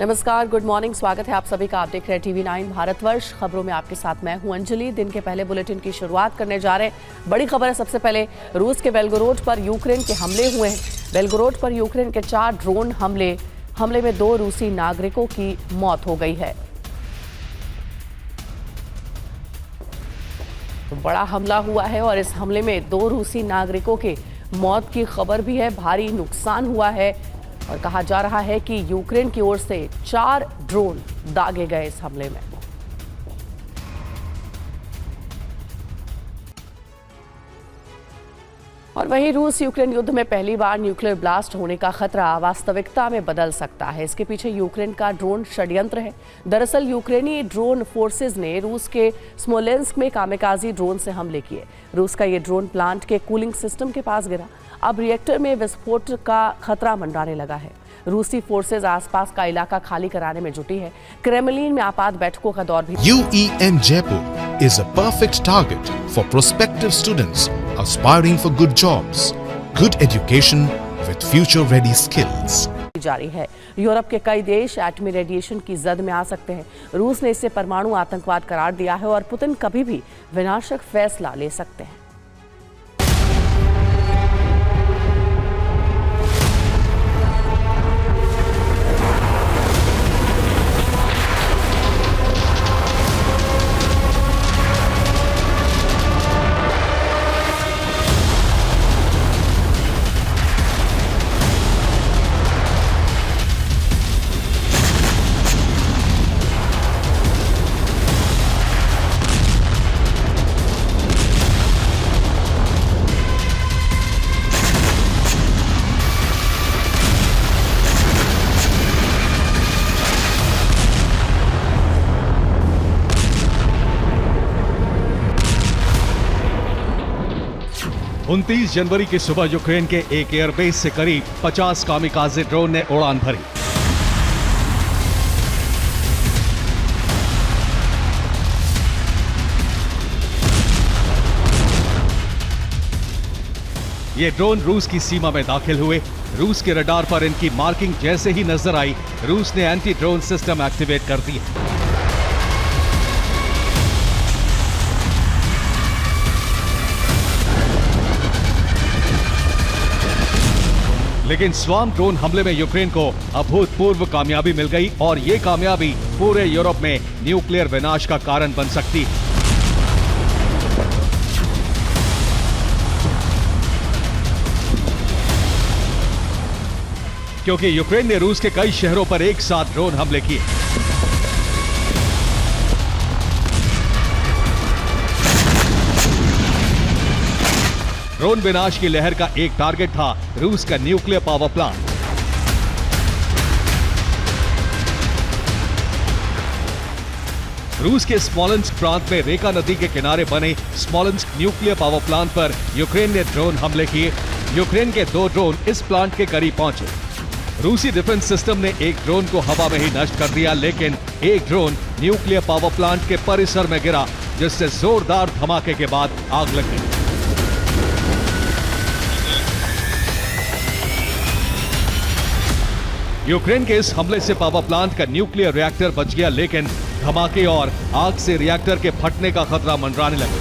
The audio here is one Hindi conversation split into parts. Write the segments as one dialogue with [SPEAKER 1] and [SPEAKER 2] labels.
[SPEAKER 1] नमस्कार, गुड मॉर्निंग। स्वागत है आप सभी का। आप देख रहे हैं TV9 भारतवर्ष। खबरों में आपके साथ मैं हूं अंजलि। दिन के पहले बुलेटिन की शुरुआत करने जा रहे हैं। बड़ी खबर है। सबसे पहले रूस के बेलगोरोड पर यूक्रेन के हमले हुए हैं। बेलगोरोड पर यूक्रेन के 4 ड्रोन हमले में 2 रूसी नागरिकों की मौत हो गई है। तो बड़ा हमला हुआ है और इस हमले में 2 रूसी नागरिकों के मौत की खबर भी है। भारी नुकसान हुआ है और कहा जा रहा है कि यूक्रेन की ओर से 4 ड्रोन दागे गए इस हमले में। और वहीं रूस यूक्रेन युद्ध में पहली बार न्यूक्लियर ब्लास्ट होने का खतरा वास्तविकता में बदल सकता है। इसके पीछे यूक्रेन का ड्रोन षड्यंत्र है। दरअसल यूक्रेनी ड्रोन फोर्सेस ने रूस के स्मोलेंस्क में कामिकाजी ड्रोन से हमले किए। रूस का ये ड्रोन प्लांट के कूलिंग सिस्टम के पास गिरा। अब रिएक्टर में विस्फोट का खतरा मंडराने लगा है। रूसी फोर्सेज आसपास का इलाका खाली कराने में जुटी है। क्रेमलिन में आपात बैठकों का दौर भी।
[SPEAKER 2] UEM Jaipur is a perfect target for prospective students aspiring for good jobs, good education with future-ready skills.
[SPEAKER 1] जारी है। यूरोप के कई देश एटमी रेडिएशन की जद में आ सकते हैं। रूस ने इसे परमाणु आतंकवाद करार दिया है और पुतिन कभी भी विनाशक फैसला ले सकते हैं।
[SPEAKER 3] उनतीस जनवरी की सुबह यूक्रेन के एक एयरबेस से करीब 50 कामिकाजे ड्रोन ने उड़ान भरी। ये ड्रोन रूस की सीमा में दाखिल हुए। रूस के रडार पर इनकी मार्किंग जैसे ही नजर आई, रूस ने एंटी ड्रोन सिस्टम एक्टिवेट कर दिया। लेकिन स्वार्म ड्रोन हमले में यूक्रेन को अभूतपूर्व कामयाबी मिल गई और ये कामयाबी पूरे यूरोप में न्यूक्लियर विनाश का कारण बन सकती है। क्योंकि यूक्रेन ने रूस के कई शहरों पर एक साथ ड्रोन हमले किए। ड्रोन विनाश की लहर का एक टारगेट था रूस का न्यूक्लियर पावर प्लांट। रूस के स्मोलेंस्क प्रांत में रेका नदी के किनारे बने स्मोलेंस्क न्यूक्लियर पावर प्लांट पर यूक्रेन ने ड्रोन हमले किए। यूक्रेन के 2 ड्रोन इस प्लांट के करीब पहुंचे। रूसी डिफेंस सिस्टम ने एक ड्रोन को हवा में ही नष्ट कर दिया, लेकिन एक ड्रोन न्यूक्लियर पावर प्लांट के परिसर में गिरा, जिससे जोरदार धमाके के बाद आग लग गई। यूक्रेन के इस हमले से पावर प्लांट का न्यूक्लियर रिएक्टर बच गया, लेकिन धमाके और आग से रिएक्टर के फटने का खतरा मंडराने लगा।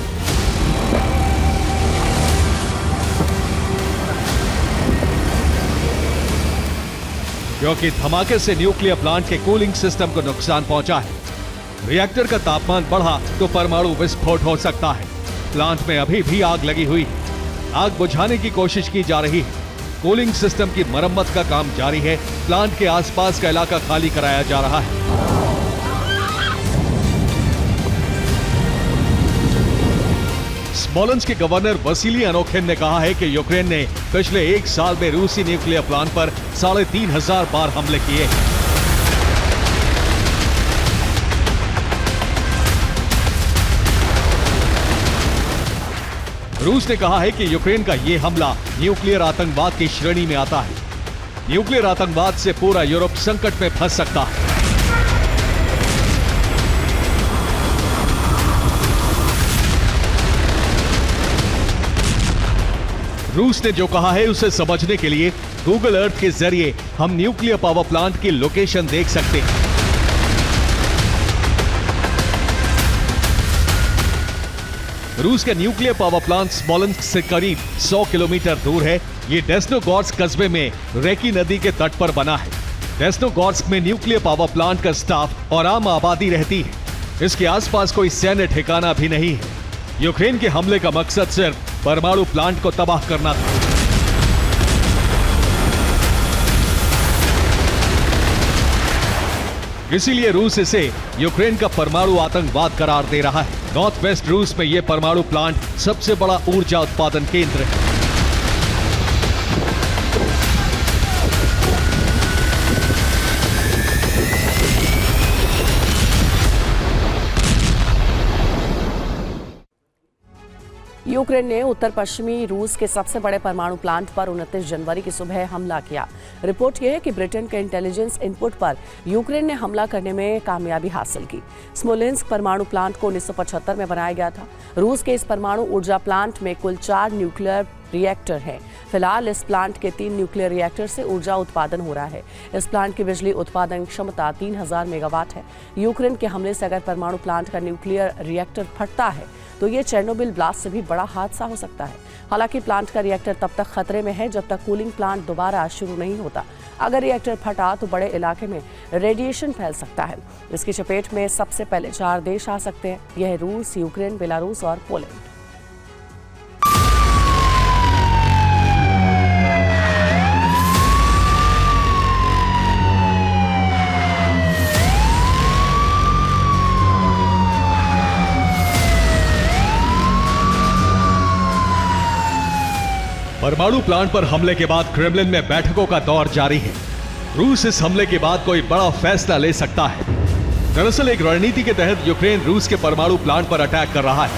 [SPEAKER 3] क्योंकि धमाके से न्यूक्लियर प्लांट के कूलिंग सिस्टम को नुकसान पहुंचा है। रिएक्टर का तापमान बढ़ा तो परमाणु विस्फोट हो सकता है। प्लांट में अभी भी आग लगी हुई है। आग बुझाने की कोशिश की जा रही है। कूलिंग सिस्टम की मरम्मत का काम जारी है। प्लांट के आसपास का इलाका खाली कराया जा रहा है। स्मोलेंस्क के गवर्नर वसीली अनोखिन ने कहा है कि यूक्रेन ने पिछले 1 साल में रूसी न्यूक्लियर प्लांट पर 3500 बार हमले किए। रूस ने कहा है कि यूक्रेन का यह हमला न्यूक्लियर आतंकवाद की श्रेणी में आता है। न्यूक्लियर आतंकवाद से पूरा यूरोप संकट में फंस सकता है। रूस ने जो कहा है उसे समझने के लिए गूगल अर्थ के जरिए हम न्यूक्लियर पावर प्लांट की लोकेशन देख सकते हैं। रूस का न्यूक्लियर पावर प्लांट स्मोलेंस्क से करीब 100 किलोमीटर दूर है। ये डेस्नोगोर्स्क कस्बे में रेकी नदी के तट पर बना है। डेस्नोगोर्स्क में न्यूक्लियर पावर प्लांट का स्टाफ और आम आबादी रहती है। इसके आसपास कोई सैन्य ठिकाना भी नहीं है। यूक्रेन के हमले का मकसद सिर्फ परमाणु प्लांट को तबाह करना था। इसीलिए रूस इसे यूक्रेन का परमाणु आतंकवाद करार दे रहा है। नॉर्थ वेस्ट रूस में यह परमाणु प्लांट सबसे बड़ा ऊर्जा उत्पादन केंद्र है।
[SPEAKER 1] यूक्रेन ने उत्तर पश्चिमी रूस के सबसे बड़े परमाणु प्लांट पर 29 जनवरी की सुबह हमला किया। रिपोर्ट यह है कि ब्रिटेन के इंटेलिजेंस इनपुट पर यूक्रेन ने हमला करने में कामयाबी हासिल की। स्मोलेंस्क परमाणु प्लांट को 1975 में बनाया गया था। रूस के इस परमाणु ऊर्जा प्लांट में कुल 4 न्यूक्लियर रिएक्टर हैं। फिलहाल इस प्लांट के 3 न्यूक्लियर रिएक्टर से ऊर्जा उत्पादन हो रहा है। इस प्लांट की बिजली उत्पादन क्षमता 3000 मेगावाट है। यूक्रेन के हमले से अगर परमाणु प्लांट का न्यूक्लियर रिएक्टर फटता है तो ये चेर्नोबिल ब्लास्ट से भी बड़ा हादसा हो सकता है। हालांकि प्लांट का रिएक्टर तब तक खतरे में है जब तक कूलिंग प्लांट दोबारा शुरू नहीं होता। अगर रिएक्टर फटा तो बड़े इलाके में रेडिएशन फैल सकता है। इसकी चपेट में सबसे पहले 4 देश आ सकते हैं। यह रूस, यूक्रेन, बेलारूस और पोलैंड।
[SPEAKER 3] परमाणु प्लांट पर हमले के बाद क्रेमलिन में बैठकों का दौर जारी है। रूस इस हमले के बाद कोई बड़ा फैसला ले सकता है। दरअसल एक रणनीति के तहत यूक्रेन रूस के परमाणु प्लांट पर अटैक कर रहा है।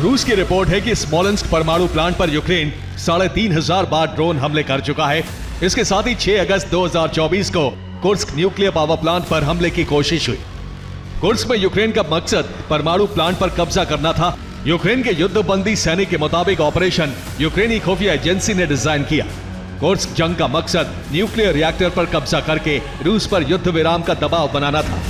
[SPEAKER 3] रूस की रिपोर्ट है कि स्मोलेंस्क परमाणु प्लांट पर यूक्रेन 3500 बार ड्रोन हमले कर चुका है। इसके साथ ही 6 अगस्त 2024 को कुर्स्क न्यूक्लियर पावर प्लांट पर हमले की कोशिश हुई। कुर्स्क में यूक्रेन का मकसद परमाणु प्लांट पर कब्जा करना था। यूक्रेन के युद्धबंदी सैनिक के मुताबिक ऑपरेशन यूक्रेनी खुफिया एजेंसी ने डिजाइन किया। कुर्स्क जंग का मकसद न्यूक्लियर रिएक्टर पर कब्जा करके रूस पर युद्ध विराम का दबाव बनाना था।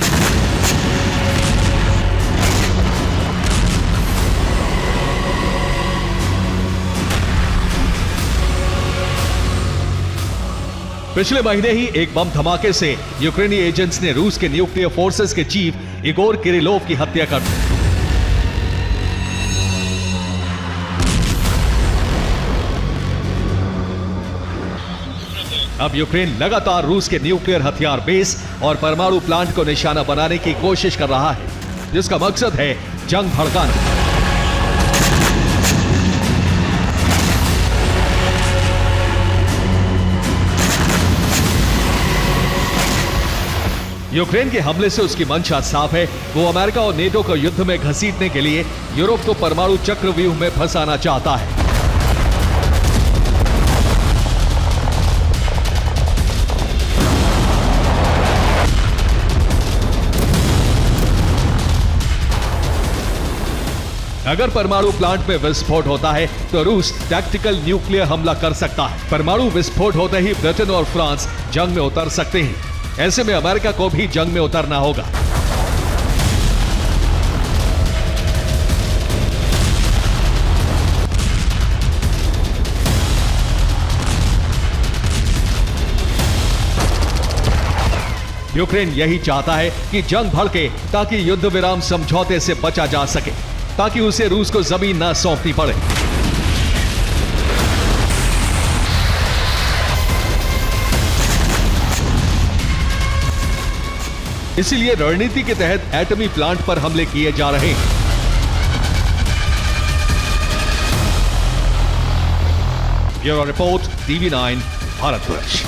[SPEAKER 3] पिछले महीने ही एक बम धमाके से यूक्रेनी एजेंट्स ने रूस के न्यूक्लियर फोर्सेस के चीफ इगोर किरिलोव की हत्या कर दी। अब यूक्रेन लगातार रूस के न्यूक्लियर हथियार बेस और परमाणु प्लांट को निशाना बनाने की कोशिश कर रहा है, जिसका मकसद है जंग भड़काना। यूक्रेन के हमले से उसकी मंशा साफ है। वो अमेरिका और नेटो को युद्ध में घसीटने के लिए यूरोप को परमाणु चक्रव्यूह में फंसाना चाहता है। अगर परमाणु प्लांट में विस्फोट होता है तो रूस टैक्टिकल न्यूक्लियर हमला कर सकता है। परमाणु विस्फोट होते ही ब्रिटेन और फ्रांस जंग में उतर सकते हैं। ऐसे में अमेरिका को भी जंग में उतरना होगा। यूक्रेन यही चाहता है कि जंग भड़के ताकि युद्ध विराम समझौते से बचा जा सके, ताकि उसे रूस को जमीन न सौंपनी पड़े। इसीलिए रणनीति के तहत एटमी प्लांट पर हमले किए जा रहे हैं। Bureau report, TV9 Bharatvarsh.